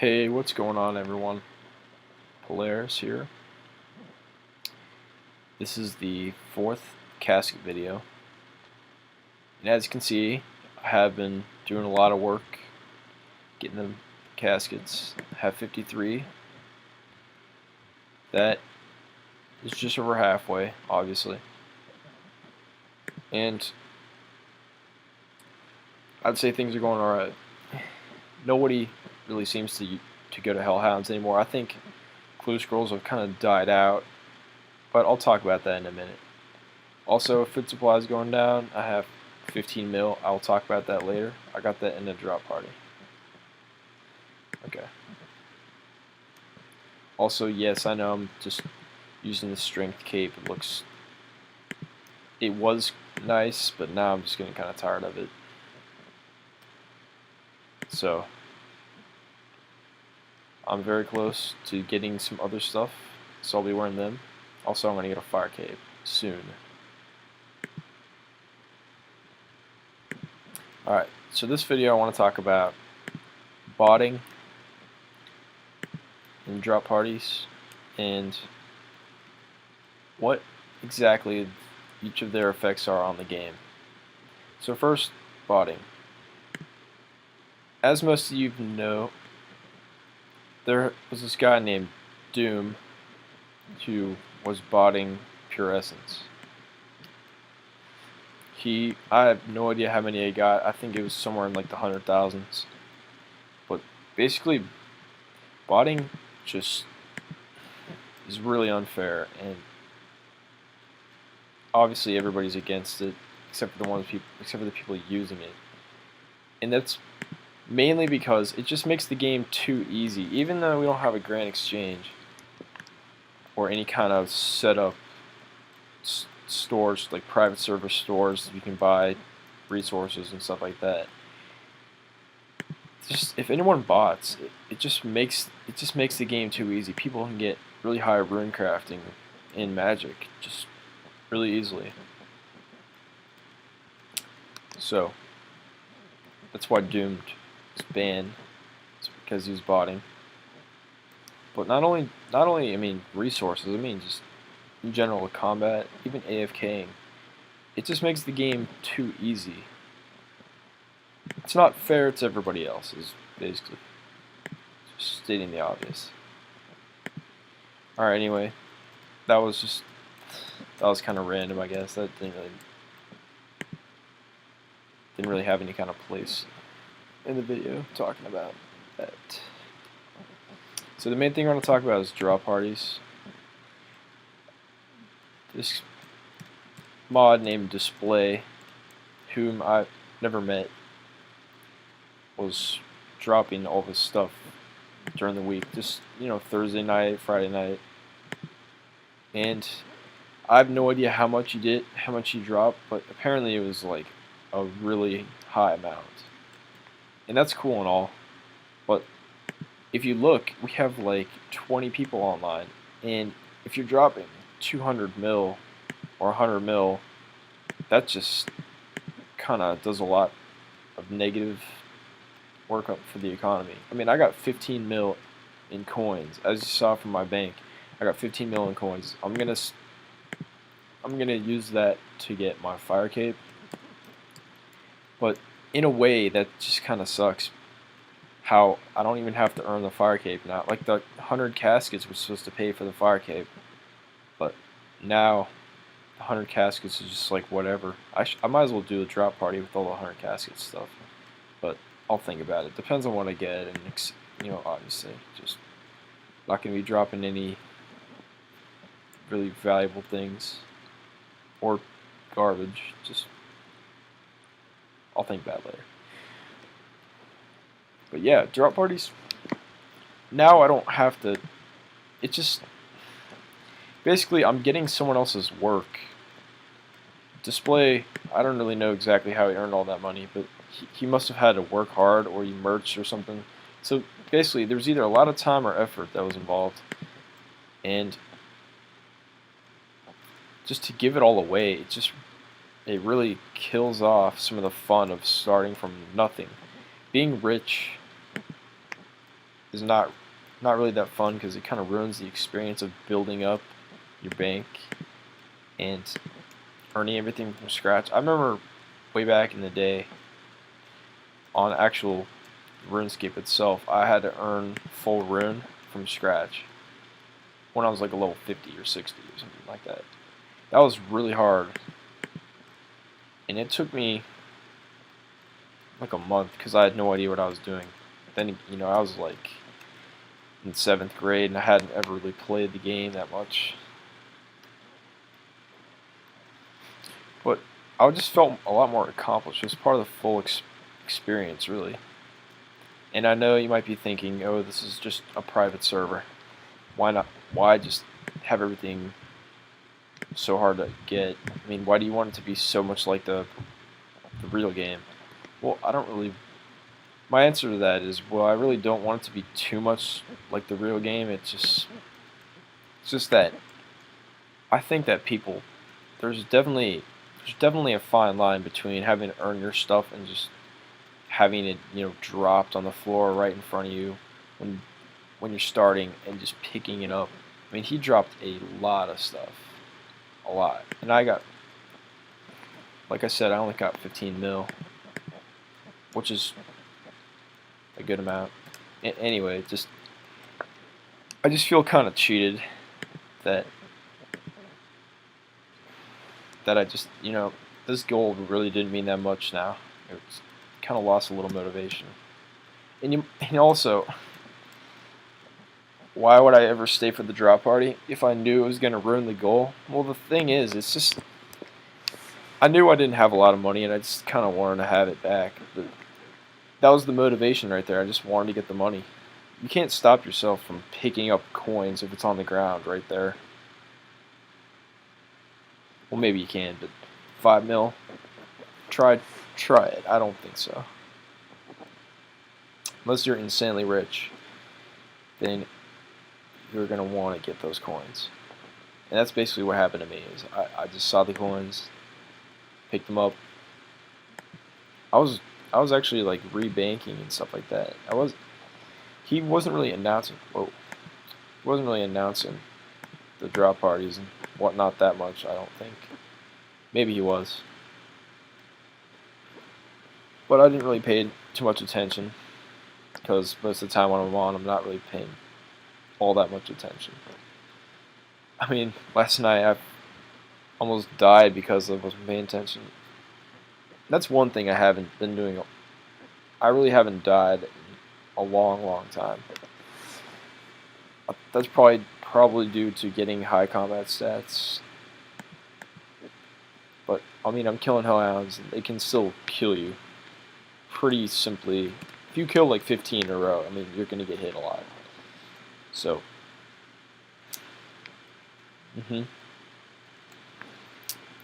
Hey, what's going on, everyone? Polaris here. This is the fourth casket video, and as you can see, I have been doing a lot of work getting the caskets. I have 53. That is just over halfway, obviously, and I'd say things are going alright. Nobody really seems to go to Hellhounds anymore. I think clue scrolls have kind of died out, but I'll talk about that in a minute. Also, food supply is going down. I have 15 mil. I'll talk about that later. I got that in the drop party. Okay. Also, yes, I know I'm just using the strength cape. It was nice, but now I'm just getting kind of tired of it. So, I'm very close to getting some other stuff, so I'll be wearing them. Also, I'm going to get a fire cape soon. Alright, so this video I want to talk about botting in drop parties and what exactly each of their effects are on the game. So first, botting. As most of you know, there was this guy named Doom who was botting Pure Essence. I have no idea how many he got. I think it was somewhere in like the 100,000s. But basically, botting just is really unfair, and obviously everybody's against it, except for the people using it. And that's mainly because it just makes the game too easy. Even though we don't have a grand exchange or any kind of setup stores, like private server stores, you can buy resources and stuff like that. Just if anyone bots, it just makes the game too easy. People can get really high rune crafting in Magic just really easily. So that's why Doomed is banned. It's because he's botting. But not only I mean resources, I mean just in general combat, even AFKing. It just makes the game too easy. It's not fair to everybody else, is basically just stating the obvious. Alright, anyway, that was kind of random, I guess. That didn't really have any kind of place in the video talking about that. So the main thing I want to talk about is draw parties. This mod named Display, whom I've never met, was dropping all this stuff during the week, just Thursday night, Friday night, and I have no idea how much he dropped, but apparently it was like a really high amount, and that's cool and all, but if you look, we have like 20 people online, and if you're dropping 200 mil or 100 mil, that just kind of does a lot of negative work up for the economy. I mean, I got 15 mil in coins, as you saw from my bank. I got 15 mil in coins. I'm gonna use that to get my fire cape, but in a way that just kind of sucks. How I don't even have to earn the fire cape now. Like the 100 caskets was supposed to pay for the fire cape, but now the 100 caskets is just like whatever. I might as well do a drop party with all the 100 caskets stuff, but I'll think about it. Depends on what I get, and obviously, just not gonna be dropping any really valuable things or garbage. Just I'll think about it later. But yeah, drop parties. Now I don't have to. It just basically I'm getting someone else's work. Display. I don't really know exactly how he earned all that money, but he must have had to work hard, or he merged or something. So basically, there's either a lot of time or effort that was involved, and just to give it all away, it really kills off some of the fun of starting from nothing. Being rich is not really that fun because it kind of ruins the experience of building up your bank and earning everything from scratch. I remember way back in the day on actual RuneScape itself, I had to earn full rune from scratch when I was like a level 50 or 60 or something like that. That was really hard, and it took me like a month because I had no idea what I was doing. Then, you know, I was like in 7th grade and I hadn't ever really played the game that much. But I just felt a lot more accomplished. It was part of the full experience, really. And I know you might be thinking, oh, this is just a private server. Why not? Why just have everything so hard to get? I mean, why do you want it to be so much like the real game? Well, I don't really... My answer to that is, well, I really don't want it to be too much like the real game. It's just that I think that people... There's definitely a fine line between having to earn your stuff and just having it, you know, dropped on the floor right in front of you when you're starting and just picking it up. I mean, he dropped a lot of stuff, a lot, and I got, like I said, I only got 15 mil, which is a good amount. Anyway, I just feel kind of cheated that I just, you know, this goal really didn't mean that much now. It's kind of lost a little motivation. And also, why would I ever stay for the drop party if I knew it was going to ruin the goal? Well, the thing is, it's just, I knew I didn't have a lot of money and I just kind of wanted to have it back. But that was the motivation right there. I just wanted to get the money. You can't stop yourself from picking up coins if it's on the ground right there. Well, maybe you can, but 5 mil? Try it. I don't think so. Unless you're insanely rich, then you're going to want to get those coins. And that's basically what happened to me. Is I just saw the coins, picked them up. I was actually like rebanking and stuff like that. He wasn't really announcing. Whoa, he wasn't really announcing the drop parties and whatnot that much. I don't think. Maybe he was, but I didn't really pay too much attention because most of the time when I'm on, I'm not really paying all that much attention. I mean, last night I almost died because I wasn't paying attention. That's one thing I haven't been doing. I really haven't died in a long time. That's probably due to getting high combat stats. But I mean, I'm killing hellhounds, and they can still kill you pretty simply. If you kill like 15 in a row, I mean, you're gonna get hit a lot. So,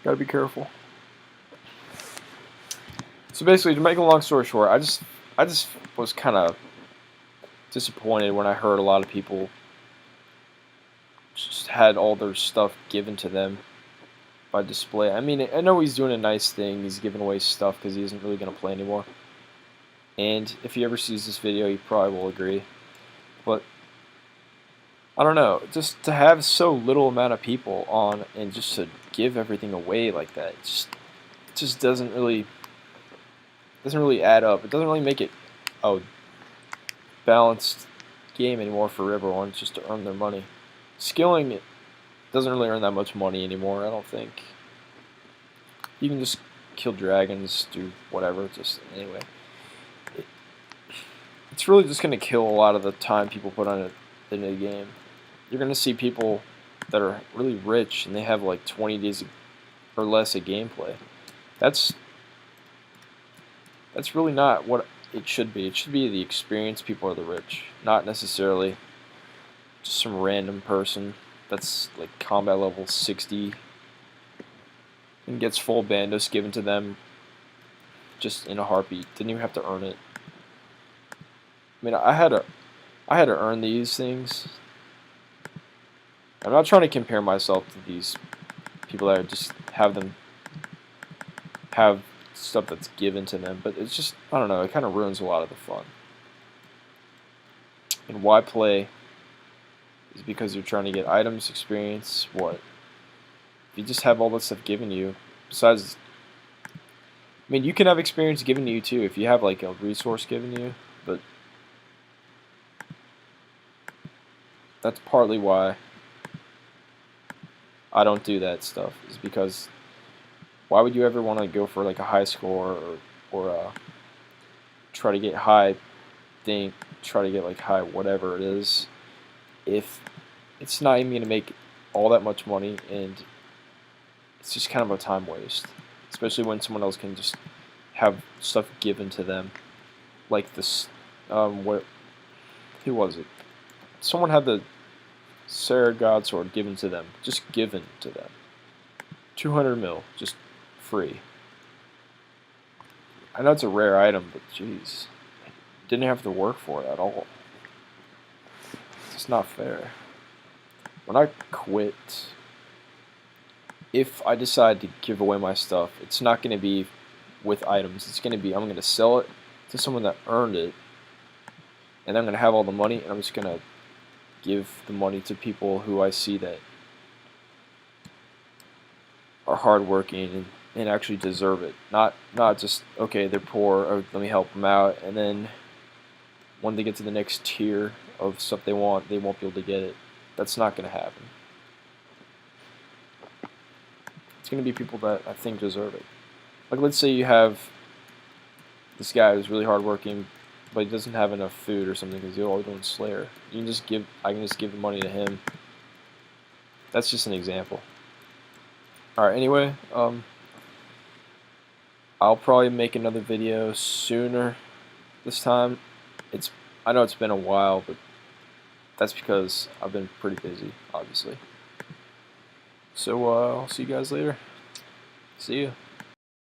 gotta be careful. So basically, to make a long story short, I just was kind of disappointed when I heard a lot of people just had all their stuff given to them by display. I mean, I know he's doing a nice thing. He's giving away stuff because he isn't really going to play anymore. And if he ever sees this video, he probably will agree. But I don't know, just to have so little amount of people on and just to give everything away like that, it just doesn't really add up. It doesn't really make it a balanced game anymore for everyone, just to earn their money. Skilling it doesn't really earn that much money anymore, I don't think. You can just kill dragons, do whatever, just anyway. It's really just going to kill a lot of the time people put on it into the game. You're going to see people that are really rich and they have like 20 days or less of gameplay. That's really not what it should be. It should be the experienced people are the rich, not necessarily just some random person that's like combat level 60 and gets full bandos given to them just in a heartbeat. Didn't even have to earn it. I mean, I had to earn these things. I'm not trying to compare myself to these people that just have stuff that's given to them, but it's just, I don't know, it kind of ruins a lot of the fun. And why play is because you're trying to get items, experience, what? If you just have all that stuff given to you, besides, I mean, you can have experience given to you too if you have like a resource given to you, but that's partly why I don't do that stuff, is because why would you ever want to go for like a high score or try to get high try to get like high whatever it is if it's not even going to make all that much money, and it's just kind of a time waste, especially when someone else can just have stuff given to them, like this. Who was it? Someone had the Sarah God sword given to them, just given to them. 200 mil, just free. I know it's a rare item, but jeez, didn't have to work for it at all. It's not fair. When I quit, if I decide to give away my stuff, it's not going to be with items. It's going to be, I'm going to sell it to someone that earned it, and I'm going to have all the money, and I'm just going to give the money to people who I see that are hardworking and actually deserve it. Not just, okay, they're poor, or let me help them out, and then when they get to the next tier of stuff they won't be able to get it. That's not going to happen. It's going to be people that I think deserve it. Like, let's say you have this guy who's really hardworking, but he doesn't have enough food or something because he's always doing Slayer. I can just give the money to him. That's just an example. Alright, anyway, I'll probably make another video sooner this time. I know it's been a while, but that's because I've been pretty busy, obviously. So I'll see you guys later. See ya.